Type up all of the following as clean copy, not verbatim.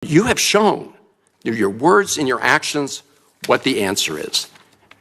You have shown through your words and your actions what the answer is.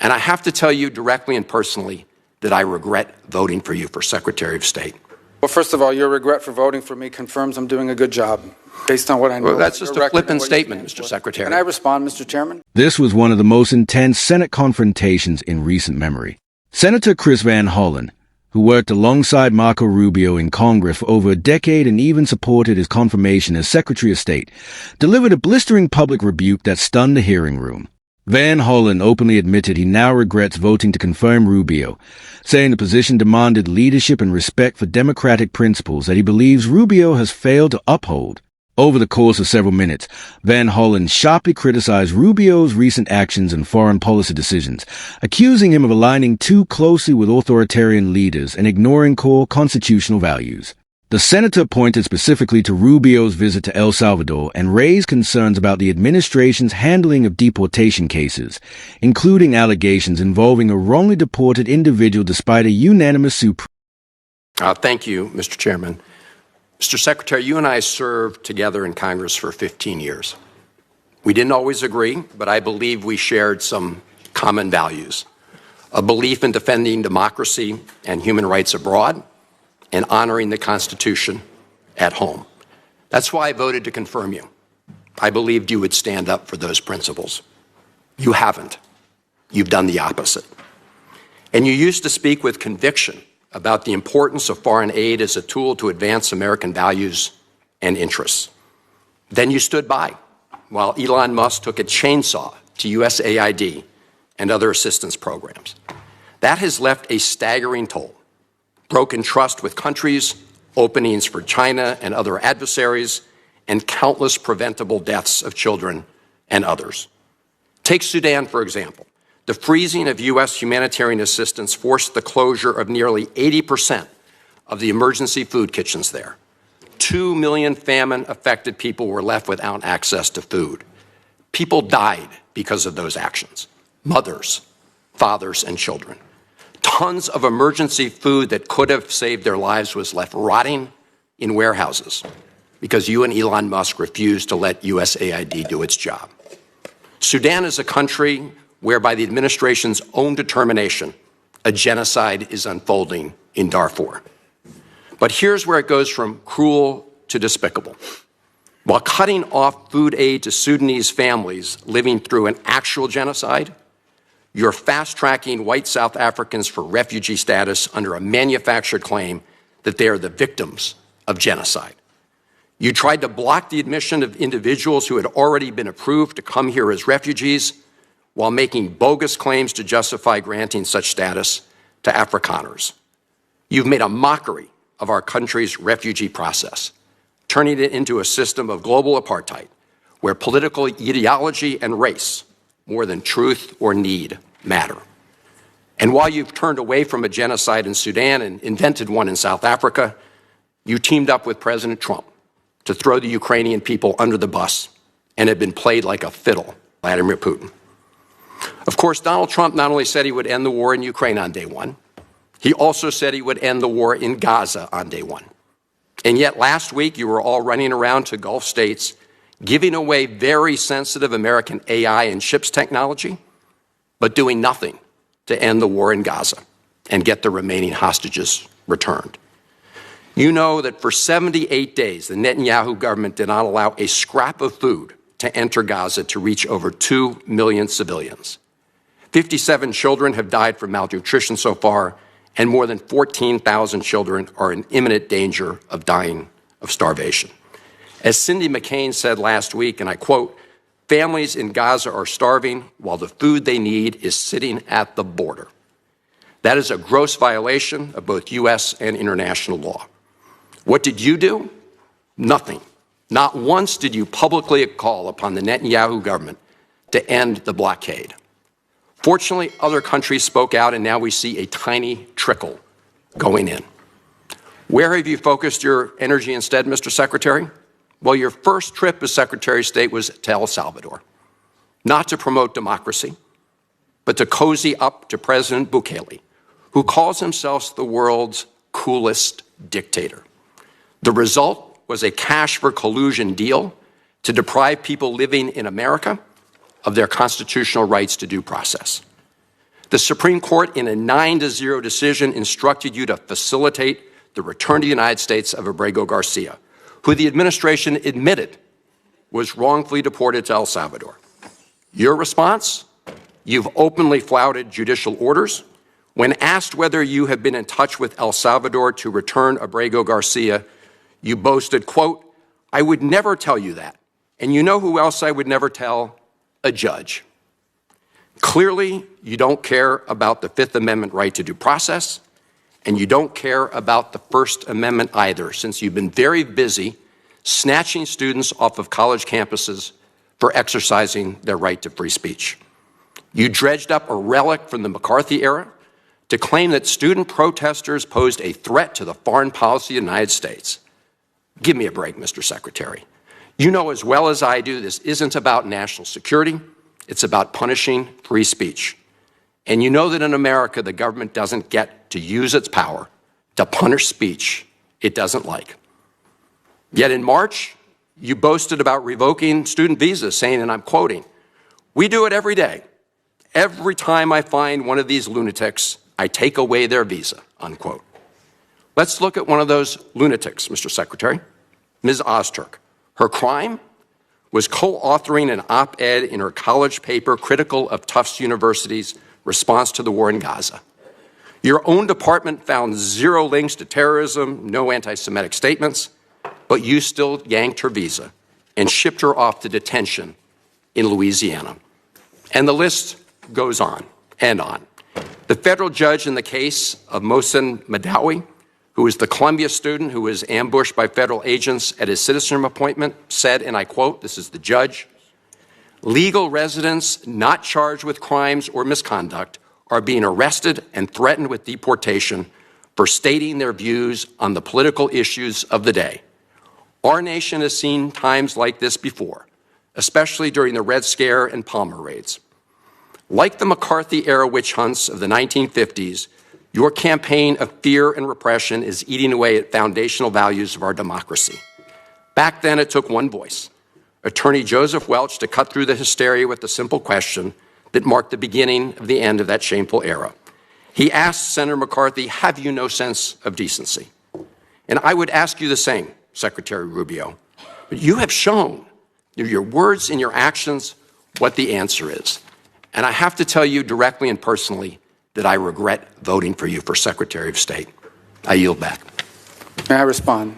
And I have to tell you directly and personally that I regret voting for you for Secretary of State. Well, first of all, your regret for voting for me confirms I'm doing a good job, based on what I know. Well, that's just a flippant statement, Mr. Secretary. Can I respond, Mr. Chairman? This was one of the most intense Senate confrontations in recent memory. Senator Chris Van Hollen, who worked alongside Marco Rubio in Congress for over a decade and even supported his confirmation as Secretary of State, delivered a blistering public rebuke that stunned the hearing room. Van Hollen openly admitted he now regrets voting to confirm Rubio, saying the position demanded leadership and respect for democratic principles that he believes Rubio has failed to uphold. Over the course of several minutes, Van Hollen sharply criticized Rubio's recent actions and foreign policy decisions, accusing him of aligning too closely with authoritarian leaders and ignoring core constitutional values. The senator pointed specifically to Rubio's visit to El Salvador and raised concerns about the administration's handling of deportation cases, including allegations involving a wrongly deported individual despite a unanimous Supreme. Thank you, Mr. Chairman. Mr. Secretary, you and I served together in Congress for 15 years. We didn't always agree, but I believe we shared some common values: a belief in defending democracy and human rights abroad, and honoring the Constitution at home. That's why I voted to confirm you. I believed you would stand up for those principles. You haven't. You've done the opposite. And you used to speak with conviction about the importance of foreign aid as a tool to advance American values and interests. Then you stood by while Elon Musk took a chainsaw to USAID and other assistance programs. That has left a staggering toll: broken trust with countries, openings for China and other adversaries, and countless preventable deaths of children and others. Take Sudan, for example. The freezing of U.S. humanitarian assistance forced the closure of nearly 80% of the emergency food kitchens there. 2 million famine-affected people were left without access to food. People died because of those actions: mothers, fathers, and children. Tons of emergency food that could have saved their lives was left rotting in warehouses because you and Elon Musk refused to let USAID do its job. Sudan is a country where, by the administration's own determination, a genocide is unfolding in Darfur. But here's where it goes from cruel to despicable. While cutting off food aid to Sudanese families living through an actual genocide, you're fast-tracking white South Africans for refugee status under a manufactured claim that they are the victims of genocide. You tried to block the admission of individuals who had already been approved to come here as refugees, while making bogus claims to justify granting such status to Afrikaners. You've made a mockery of our country's refugee process, turning it into a system of global apartheid, where political ideology and race, more than truth or need, matter. And while you've turned away from a genocide in Sudan and invented one in South Africa, you teamed up with President Trump to throw the Ukrainian people under the bus and have been played like a fiddle by Vladimir Putin. Of course, Donald Trump not only said he would end the war in Ukraine on day one, he also said he would end the war in Gaza on day one. And yet last week, you were all running around to Gulf states, giving away very sensitive American AI and chips technology, but doing nothing to end the war in Gaza and get the remaining hostages returned. You know that for 78 days, the Netanyahu government did not allow a scrap of food to enter Gaza to reach over 2 million civilians. 57 children have died from malnutrition so far, and more than 14,000 children are in imminent danger of dying of starvation. As Cindy McCain said last week, and I quote, "Families in Gaza are starving while the food they need is sitting at the border." That is a gross violation of both U.S. and international law. What did you do? Nothing. Not once did you publicly call upon the Netanyahu government to end the blockade. Fortunately, other countries spoke out, and now we see a tiny trickle going in. Where have you focused your energy instead, Mr. Secretary? Well, your first trip as Secretary of State was to El Salvador, not to promote democracy, but to cozy up to President Bukele, who calls himself the world's coolest dictator. The result was a cash for collusion deal to deprive people living in America of their constitutional rights to due process. The Supreme Court, in a 9-0 decision, instructed you to facilitate the return to the United States of Abrego Garcia, who the administration admitted was wrongfully deported to El Salvador. Your response? You've openly flouted judicial orders. When asked whether you have been in touch with El Salvador to return Abrego Garcia, you boasted, quote, "I would never tell you that. And you know who else I would never tell? A judge." Clearly, you don't care about the Fifth Amendment right to due process, and you don't care about the First Amendment either, since you've been very busy snatching students off of college campuses for exercising their right to free speech. You dredged up a relic from the McCarthy era to claim that student protesters posed a threat to the foreign policy of the United States. Give me a break, Mr. Secretary. You know as well as I do this isn't about national security. It's about punishing free speech. And you know that in America, the government doesn't get to use its power to punish speech it doesn't like. Yet in March, you boasted about revoking student visas, saying, and I'm quoting, "We do it every day. Every time I find one of these lunatics, I take away their visa," unquote. Let's look at one of those lunatics, Mr. Secretary, Ms. Ozturk. Her crime was co-authoring an op-ed in her college paper critical of Tufts University's response to the war in Gaza. Your own department found 0 links to terrorism, no anti-Semitic statements, but you still yanked her visa and shipped her off to detention in Louisiana. And the list goes on and on. The federal judge in the case of Mohsen Madawi, who is the Columbia student who was ambushed by federal agents at his citizenship appointment, said, and I quote, this is the judge, "Legal residents not charged with crimes or misconduct are being arrested and threatened with deportation for stating their views on the political issues of the day. Our nation has seen times like this before, especially during the Red Scare and Palmer raids. Like the McCarthy-era witch hunts of the 1950s, your campaign of fear and repression is eating away at foundational values of our democracy. Back then, it took one voice, Attorney Joseph Welch, to cut through the hysteria with the simple question that marked the beginning of the end of that shameful era. He asked Senator McCarthy, "Have you no sense of decency?" And I would ask you the same, Secretary Rubio. But you have shown through your words and your actions what the answer is. And I have to tell you directly and personally that I regret voting for you for Secretary of State. I yield back. May I respond?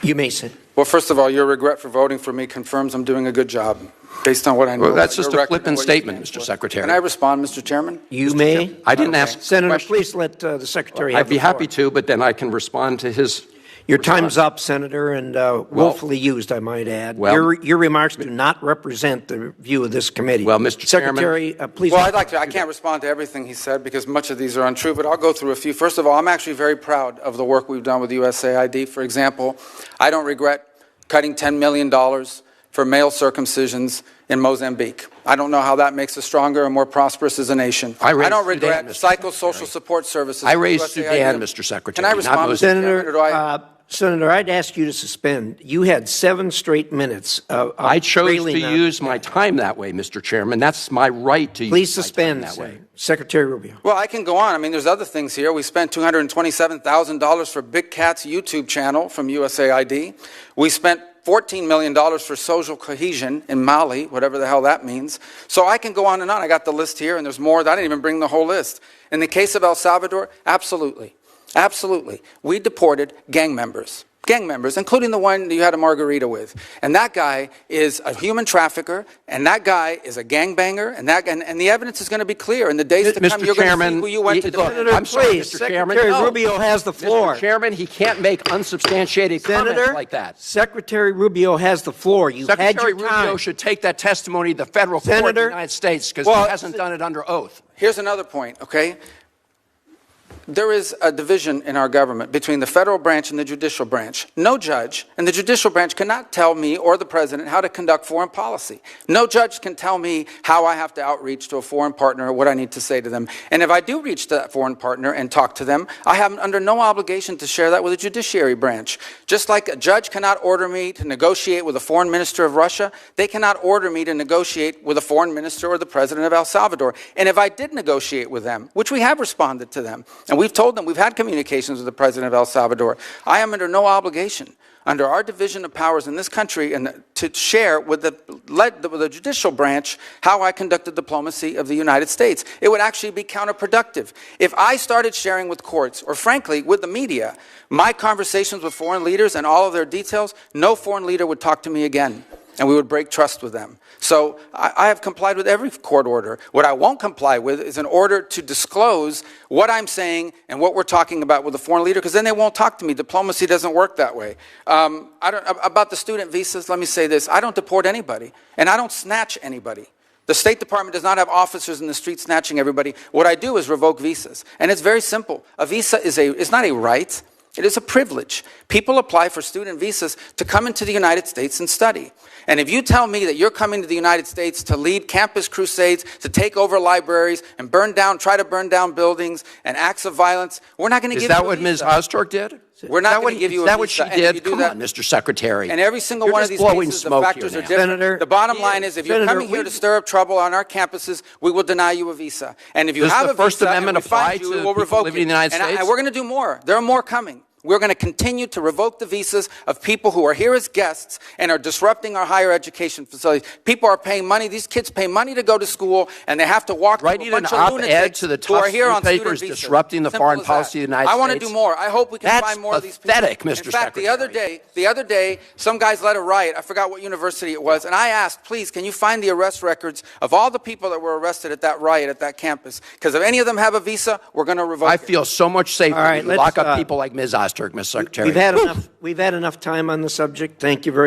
You may sit. Well, first of all, your regret for voting for me confirms I'm doing a good job, based on what I know. Well, that's just your a record and flippant what you statement, stand Mr. for. Secretary. Can I respond, Mr. Chairman? You may. I didn't ask Senator, question. please let the Secretary have I'd be the floor. happy to, but then I can respond to his. Your time's up, Senator, and willfully used, I might add. Well- your remarks do not represent the view of this committee. Well, Mr. Chairman- Secretary, please. Well, I'd like to. I can't respond to everything he said because much of these are untrue, but I'll go through a few. First of all, I'm actually very proud of the work we've done with USAID. For example, I don't regret cutting $10 million for male circumcisions in Mozambique. I don't know how that makes us stronger and more prosperous as a nation. I raised don't regret Sudan, Mr. psychosocial support services. I for raised USAID. Sudan, Mr. Secretary. Can I respond, not Mr. Mozambique. Chairman, or do I? Senator, I'd ask you to suspend. You had 7 straight minutes of I chose to railing on- use my time that way, Mr. Chairman. That's my right to Please use my suspend, time that way. Secretary Rubio. Well, I can go on. I mean, there's other things here. We spent $227,000 for Big Cat's YouTube channel from USAID. We spent $14 million for social cohesion in Mali, whatever the hell that means. So I can go on and on. I got the list here, and there's more. I didn't even bring the whole list. In the case of El Salvador, absolutely. Absolutely. We deported gang members, including the one you had a margarita with. And that guy is a human trafficker, and that guy is a gangbanger, and the evidence is going to be clear. In the days to come, Mr. you're Chairman, going to see who you went to look, defend. I'm sorry, Please, Mr. Chairman. Secretary No. Rubio has the floor. Mr. Chairman, he can't make unsubstantiated comments Senator, like that. Secretary Rubio has the floor. You've had Secretary your time. Rubio should take that testimony to the federal court of the Senator, United States because well, he hasn't done it under oath. Here's another point, okay? There is a division in our government between the federal branch and the judicial branch. No judge in the judicial branch cannot tell me or the president how to conduct foreign policy. No judge can tell me how I have to outreach to a foreign partner or what I need to say to them. And if I do reach to that foreign partner and talk to them, I have under no obligation to share that with the judiciary branch. Just like a judge cannot order me to negotiate with a foreign minister of Russia, they cannot order me to negotiate with a foreign minister or the president of El Salvador. And if I did negotiate with them, which we have responded to them, and we've told them, we've had communications with the president of El Salvador, I am under no obligation, under our division of powers in this country, and to share with the judicial branch how I conducted diplomacy of the United States. It would actually be counterproductive. If I started sharing with courts, or frankly, with the media, my conversations with foreign leaders and all of their details, no foreign leader would talk to me again, and we would break trust with them. So I have complied with every court order. What I won't comply with is an order to disclose what I'm saying and what we're talking about with a foreign leader, because then they won't talk to me. Diplomacy doesn't work that way. About the student visas, let me say this. I don't deport anybody, and I don't snatch anybody. The State Department does not have officers in the street snatching everybody. What I do is revoke visas, and it's very simple. A visa is not a right. It is a privilege. People apply for student visas to come into the United States and study. And if you tell me that you're coming to the United States to lead campus crusades, to take over libraries and try to burn down buildings and acts of violence, we're not going to give you a visa. Is that what Ms. Ostork did? We're not going to give you a visa. Is that what she did? Come on, Mr. Secretary. And every single one of these cases, the factors are different. Senator, the bottom line is, if you're coming here to stir up trouble on our campuses, we will deny you a visa. And if you have a visa, First Amendment apply to we'll revoke living in the United States? And we're going to do more. There are more coming. We're going to continue to revoke the visas of people who are here as guests and are disrupting our higher education facilities. People are paying money. These kids pay money to go to school, and they have to walk through a bunch of lunatics who are here on student visas. Disrupting the foreign policy of the United States. I want to do more. I hope we can find more of these people. That's pathetic, Mr. Secretary. In fact, the other day, some guys led a riot. I forgot what university it was, and I asked, please, can you find the arrest records of all the people that were arrested at that riot at that campus? Because if any of them have a visa, we're going to revoke it. I feel so much safer All right, when you lock up people like Ms. Ostork, Mr. Secretary. We've had enough time on the subject. Thank you very much.